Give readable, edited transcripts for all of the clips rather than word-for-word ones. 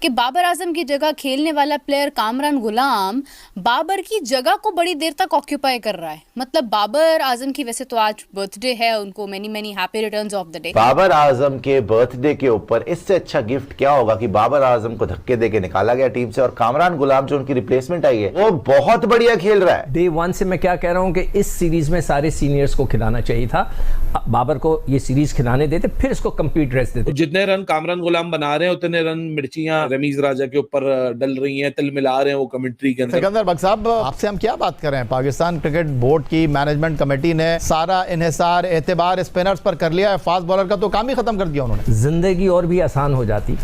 कि बाबर आजम की जगह खेलने वाला प्लेयर कामरान गुलाम बाबर की जगह को बड़ी देर तक ऑक्यूपाई कर रहा है। मतलब बाबर आजम की वैसे तो आज बर्थडे है, उनको many many happy returns of the day. Babar Azam के बर्थडे के ऊपर इससे अच्छा गिफ्ट क्या होगा कि बाबर आजम को धक्के देके निकाला गया टीम से और कामरान गुलाम जो उनकी रिप्लेसमेंट आई है वो बहुत बढ़िया खेल रहा है। डे वन से मैं क्या कह रहा हूं कि इस सीरीज में सारे सीनियर्स को खिलाना चाहिए था। बाबर को ये सीरीज खिलाने देते, फिर इसको कंप्लीट रेस्ट देते। जितने रन कामरान गुलाम बना रहे हैं उतने रन मिर्चियां रमीज राजा के ऊपर डल रही हैं, तिल मिला रहे हैं वो कमेंट्री के अंदर। सिकंदर बख्श साहब, आपसे हम क्या बात करें, पाकिस्तान क्रिकेट बोर्ड की मैनेजमेंट कमेटी ने सारा इन्हिसार एतबार स्पिनर्स पर कर लिया है। फास्ट बॉलर का तो काम ही खत्म कर दिया उन्होंने। जिंदगी और भी आसान हो जाती,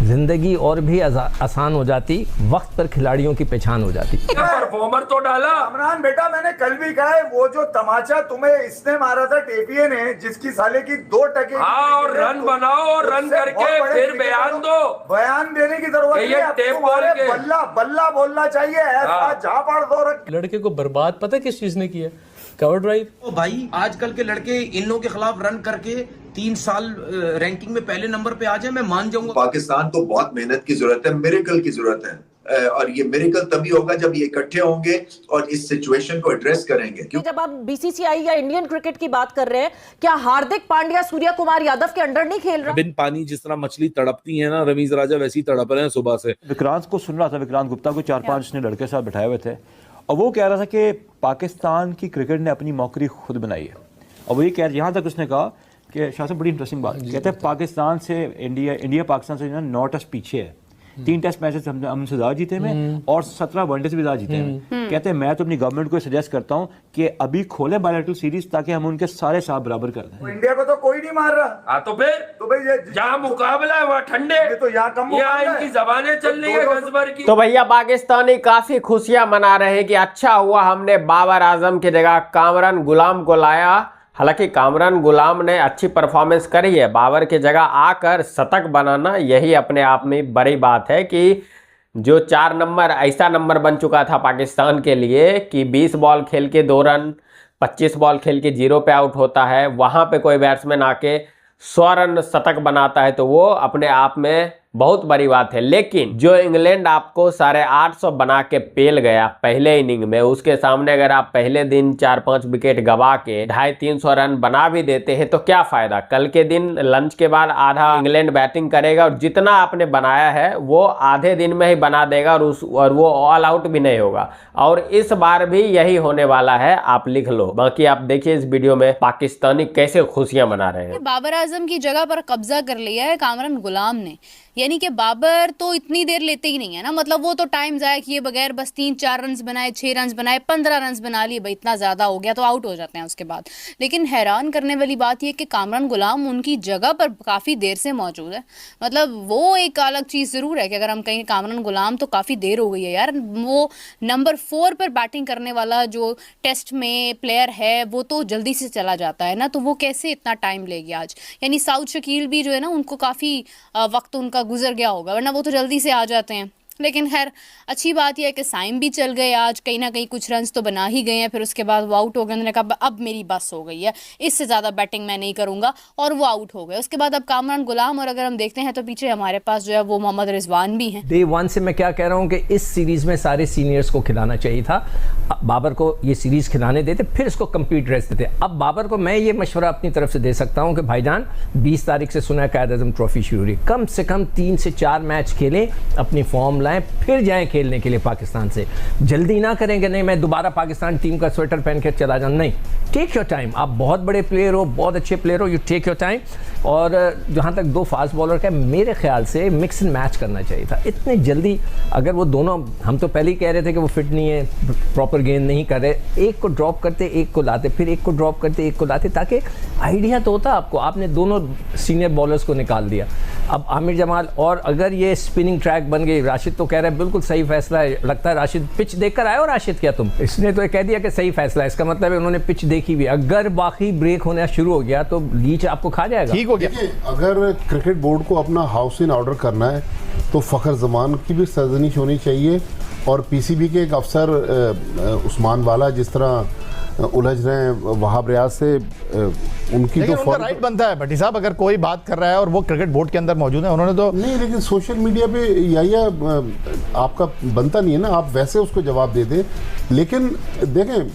जिंदगी और भी आसान हो जाती, वक्त पर खिलाड़ियों की पहचान हो जाती। परफॉर्मर तो डाला कामरान बेटा, मैंने कल भी कहा है वो जो तमाचा तुम्हें इसने मारा था टेपिए ने, जिसकी साले की 2 टके। हाँ, और रन बनाओ और रन करके फिर बयान दो। बयान देने की जरूरत नहीं है, तुम्हारे बल्ला बल्ला बोलना चाहिए, ऐसा झापड़ दो रख। लड़के को बर्बाद पता किस चीज ने किया? Cover drive. ओ भाई, आजकल के लड़के इन लोगों के खिलाफ रन करके 3 साल रैंकिंग में पहले नंबर पे आ जाए, मैं मान जाऊंगा। पाकिस्तान को बहुत मेहनत की जरूरत है, मिरेकल की जरूरत है, और ये मिरेकल तभी होगा जब ये इकट्ठे होंगे और इस सिचुएशन को एड्रेस करेंगे। जब आप बीसीसीआई या इंडियन क्रिकेट की बात कर रहे हैं, क्या हार्दिक पांड्या सूर्य कुमार यादव के अंडर नहीं खेल रहा? बिन पानी जिस तरह मछली तड़पती है ना, रमीज राजा वैसी तड़प रहे हैं सुबह से। विक्रांत को सुन रहा था, विक्रांत गुप्ता को 4-5 ने लड़के साथ बैठाए हुए थे और वो कह रहा था कि पाकिस्तान की क्रिकेट ने अपनी मौकरी खुद बनाई है। और वो ये कह, यहाँ तक उसने कहा कि शाह साहब बड़ी इंटरेस्टिंग बात, कहते हैं पाकिस्तान से इंडिया पाकिस्तान से 9 टेस्ट पीछे है। 3 टेस्ट मैचेस हम उनसे ज्यादा जीते हैं और 17 वनडे से भी ज्यादा जीते हैं। कहते हैं मैं तो अपनी गवर्नमेंट को सजेस्ट करता हूं कि अभी खोलें बायलैटरल सीरीज ताकि हम उनके सारे साथ बराबर कर दें। इंडिया को तो कोई नहीं मार रहा। हाँ तो फिर जहाँ मुकाबला है वहाँ ठंडे, तो यहाँ कम, यहाँ इनकी जबानें चल रही है गजबर की। तो भैया पाकिस्तानी काफी खुशियां मना रहे हैं कि अच्छा हुआ हमने बाबर आजम की जगह कामरान गुलाम को लाया। हालांकि कामरान गुलाम ने अच्छी परफॉर्मेंस करी है, बाबर की जगह आकर शतक बनाना यही अपने आप में बड़ी बात है कि जो 4 नंबर ऐसा नंबर बन चुका था पाकिस्तान के लिए कि 20 बॉल खेल के 2 रन, 25 बॉल खेल के 0 पे आउट होता है, वहाँ पे कोई बैट्समैन आके 100 रन शतक बनाता है तो वो अपने आप में बहुत बड़ी बात है। लेकिन जो इंग्लैंड आपको 850 बना के पेल गया पहले इनिंग में, उसके सामने अगर आप पहले दिन 4-5 विकेट गवा के 250-300 रन बना भी देते हैं तो क्या फायदा? कल के दिन लंच के बाद आधा इंग्लैंड बैटिंग करेगा और जितना आपने बनाया है वो आधे दिन में ही बना देगा और वो ऑल आउट भी नहीं होगा। और इस बार भी यही होने वाला है, आप लिख लो। बाकी आप देखिए इस वीडियो में पाकिस्तानी कैसे खुशियां मना रहे हैं। बाबर आजम की जगह पर कब्जा कर लिया है कामरान गुलाम ने। यानी कि बाबर तो इतनी देर लेते ही नहीं है ना, मतलब वो तो टाइम जाया किए बगैर बस 3-4 रन बनाए, 6 रन बनाए, 15 रन बना लिए, भाई इतना ज़्यादा हो गया तो आउट हो जाते हैं उसके बाद। लेकिन हैरान करने वाली बात यह कि कामरान गुलाम उनकी जगह पर काफ़ी देर से मौजूद है। मतलब वो एक अलग चीज़ ज़रूर है कि अगर हम कहें कामरान गुलाम तो काफ़ी देर हो गई है यार, वो नंबर 4 पर बैटिंग करने वाला जो टेस्ट में प्लेयर है वो तो जल्दी से चला जाता है ना, तो वो कैसे इतना टाइम ले गया आज? यानी साउथ शकील भी जो है ना, उनको काफ़ी वक्त उनका गुजर गया होगा, वरना वो तो जल्दी से आ जाते हैं। लेकिन खैर अच्छी बात यह है कि साइम भी चल गए आज, कहीं ना कहीं कुछ रन्स तो बना ही गए हैं, फिर उसके बाद वो आउट हो गए। उन्होंने कहा अब मेरी बस हो गई है, इससे ज़्यादा बैटिंग मैं नहीं करूँगा, और वो आउट हो गए। उसके बाद अब कामरान गुलाम, और अगर हम देखते हैं तो पीछे हमारे पास जो है वो मोहम्मद रिजवान भी हैं। डे वन से मैं क्या कह रहा हूँ कि इस सीरीज़ में सारे सीनियर्स को खिलाना चाहिए था। बाबर को ये सीरीज़ खिलाने देते, फिर इसको कंप्लीट रेस्ट देते। अब बाबर को मैं ये मशवरा अपनी तरफ से दे सकता हूँ कि भाईजान 20 तारीख से सुना कायद आज़म ट्रॉफी शुरू हुई, कम से कम 3 से 4 मैच खेलें, अपनी फॉर्म लाएं, फिर जाएं खेलने के लिए पाकिस्तान से। जल्दी ना करेंगे, नहीं मैं दोबारा पाकिस्तान टीम का स्वेटर पहन कर चला जाऊँ, नहीं, टेक योर टाइम। आप बहुत बड़े प्लेयर हो, बहुत अच्छे प्लेयर हो, यू टेक योर टाइम। और जहाँ तक 2 फास्ट बॉलर का, मेरे ख्याल से मिक्स एंड मैच करना चाहिए था। इतने जल्दी अगर वो दोनों, हम तो पहले ही कह रहे थे कि वो फिट नहीं है, प्रॉपर गेंद नहीं कर रहे, एक को ड्रॉप करते एक को लाते, फिर एक को ड्रॉप करते एक को लाते, ताकि आइडिया तो होता आपको। आपने दोनों सीनियर बॉलर्स को निकाल दिया। अब आमिर जमाल, और अगर ये स्पिनिंग ट्रैक बन गई, राशिद तो कह रहा है बिल्कुल सही फैसला है, लगता है राशिद पिच देखकर आए हो राशिद क्या तुम? इसने तो कह दिया कि सही फैसला है, इसका मतलब है उन्होंने पिच देखी हुई। अगर बाकी ब्रेक होना शुरू हो गया तो लीच आपको खा जाएगा। ठीक हो गया। अगर क्रिकेट बोर्ड को अपना हाउस इन ऑर्डर करना है तो फ़खर जमान की भी सरजनिश होनी चाहिए, और पीसीबी के एक अफसर उस्मान वाला जिस तरह उलझ रहे हैं वहाब रियाज से, उनकी लेकिन तो उनका राइट बनता है भट्टी साहब, अगर कोई बात कर रहा है और वो क्रिकेट बोर्ड के अंदर मौजूद है, उन्होंने तो नहीं, लेकिन सोशल मीडिया पे या आपका बनता नहीं है ना, आप वैसे उसको जवाब दे दें। लेकिन देखें,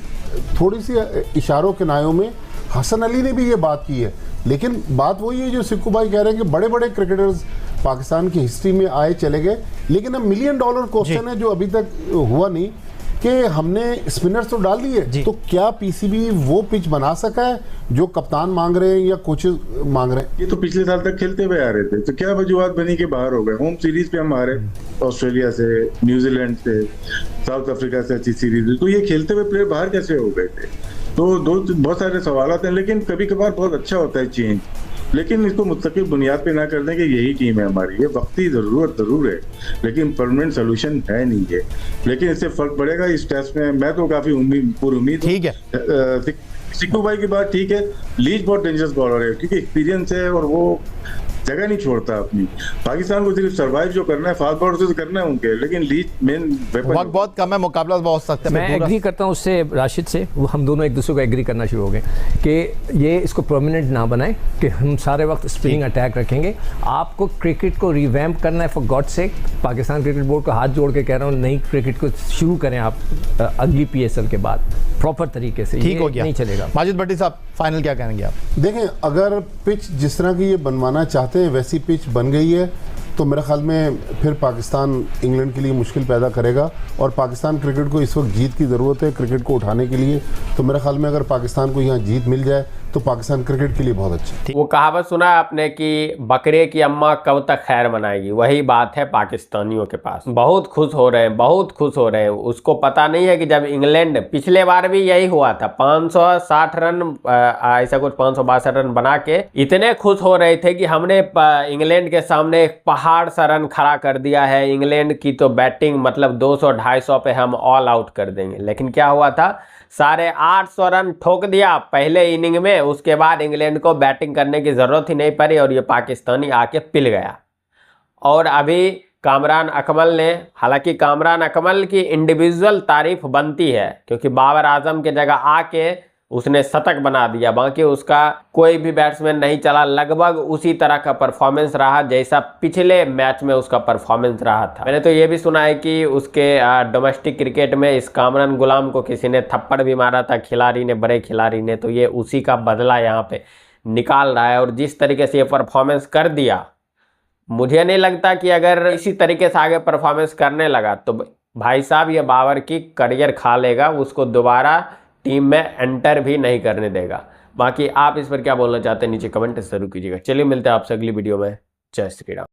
थोड़ी सी इशारों किनायों में हसन अली ने भी ये बात की है, लेकिन बात वही है जो सिक्कू भाई कह रहे हैं कि बड़े बड़े क्रिकेटर्स पाकिस्तान की हिस्ट्री में आए चले गए, लेकिन अब $1 मिलियन क्वेश्चन है जो अभी तक हुआ नहीं कि हमने स्पिनर्स तो डाल दिए, तो क्या पीसीबी वो पिच बना सका है जो कप्तान मांग रहे हैं या कोचेस मांग रहे हैं? ये तो पिछले साल तक खेलते हुए आ रहे थे, तो क्या वजूहत बनी कि बाहर हो गए? होम सीरीज पे हम हारे ऑस्ट्रेलिया से, न्यूजीलैंड से, साउथ अफ्रीका से अच्छी सीरीज, तो ये खेलते हुए प्लेयर बाहर कैसे हो गए थे? तो बहुत सारे सवाल हैं, लेकिन कभी कभार बहुत अच्छा होता है चेंज, लेकिन इसको मुस्तकिल बुनियाद पे ना कर दें कि यही टीम है हमारी। ये वक्ती ज़रूरत ज़रूर है, लेकिन परमानेंट सोल्यूशन है नहीं है। लेकिन इससे फर्क पड़ेगा इस टेस्ट में। मैं तो काफ़ी उम्मीद ठीक है। सिक्कू भाई की बात ठीक है, लीच बहुत डेंजरस बॉलर है क्योंकि एक्सपीरियंस है और वो जगह नहीं छोड़ता अपनी। पाकिस्तान को सिर्फ सर्वाइव जो करना है, फास्ट बॉलर से करना है उनके, लेकिन लीच मेन वेपन। वक्त बहुत कम है, मुकाबला बहुत सख्त है। मैं एग्री करता हूँ उससे, राशिद से। वो हम दोनों एक दूसरे को एग्री करना शुरू हो गए कि ये इसको परमानेंट ना बनाए कि हम सारे वक्त स्पिनिंग अटैक रखेंगे। आपको क्रिकेट को रिवैम्प करना है for God sake. Pakistan cricket board को हाथ जोड़ के कह रहा हूँ, नई क्रिकेट को शुरू करें आप अगली PSL के बाद प्रॉपर तरीके से। ठीक हो गया, नहीं चलेगा। माजिद भट्टी साहब, फाइनल क्या कहेंगे आप? देखें, अगर पिच जिस तरह की ये बनवाना चाहते हैं वैसी पिच बन गई है तो मेरे ख्याल में फिर पाकिस्तान इंग्लैंड के लिए मुश्किल पैदा करेगा, और पाकिस्तान क्रिकेट को इस वक्त जीत की ज़रूरत है क्रिकेट को उठाने के लिए। तो मेरे ख्याल में अगर पाकिस्तान को यहाँ जीत मिल जाए तो पाकिस्तान क्रिकेट के लिए बहुत अच्छा। वो कहावत सुना है आपने कि बकरे की अम्मा कब तक खैर मनाएगी? वही बात है पाकिस्तानियों के पास। बहुत खुश हो रहे हैं, बहुत खुश हो रहे हैं। उसको पता नहीं है कि जब इंग्लैंड, पिछले बार भी यही हुआ था, 560 रन ऐसा कुछ 562 रन बना के इतने खुश हो रहे थे कि हमने इंग्लैंड के सामने एक पहाड़ सा रन खड़ा कर दिया है। इंग्लैंड की तो बैटिंग मतलब 200-250 पे हम ऑल आउट कर देंगे। लेकिन क्या हुआ था, 850 रन ठोक दिया पहले इनिंग में। उसके बाद इंग्लैंड को बैटिंग करने की ज़रूरत ही नहीं पड़ी और ये पाकिस्तानी आके पिल गया। और अभी कामरान अकमल ने, हालांकि कामरान अकमल की इंडिविजुअल तारीफ बनती है क्योंकि बाबर आजम के जगह आके उसने शतक बना दिया, बाकी उसका कोई भी बैट्समैन नहीं चला। लगभग उसी तरह का परफॉर्मेंस रहा जैसा पिछले मैच में उसका परफॉर्मेंस रहा था। मैंने तो ये भी सुना है कि उसके डोमेस्टिक क्रिकेट में इस कामरान गुलाम को किसी ने थप्पड़ भी मारा था, खिलाड़ी ने, बड़े खिलाड़ी ने। तो ये उसी का बदला यहाँ पे निकाल रहा है। और जिस तरीके से ये परफॉर्मेंस कर दिया, मुझे नहीं लगता कि अगर इसी तरीके से आगे परफॉर्मेंस करने लगा तो भाई साहब ये बाबर की करियर खा लेगा, उसको दोबारा टीम में एंटर भी नहीं करने देगा। बाकी आप इस पर क्या बोलना चाहते हैं नीचे कमेंट जरूर कीजिएगा। चलिए मिलते हैं आपसे अगली वीडियो में। जय श्री राम।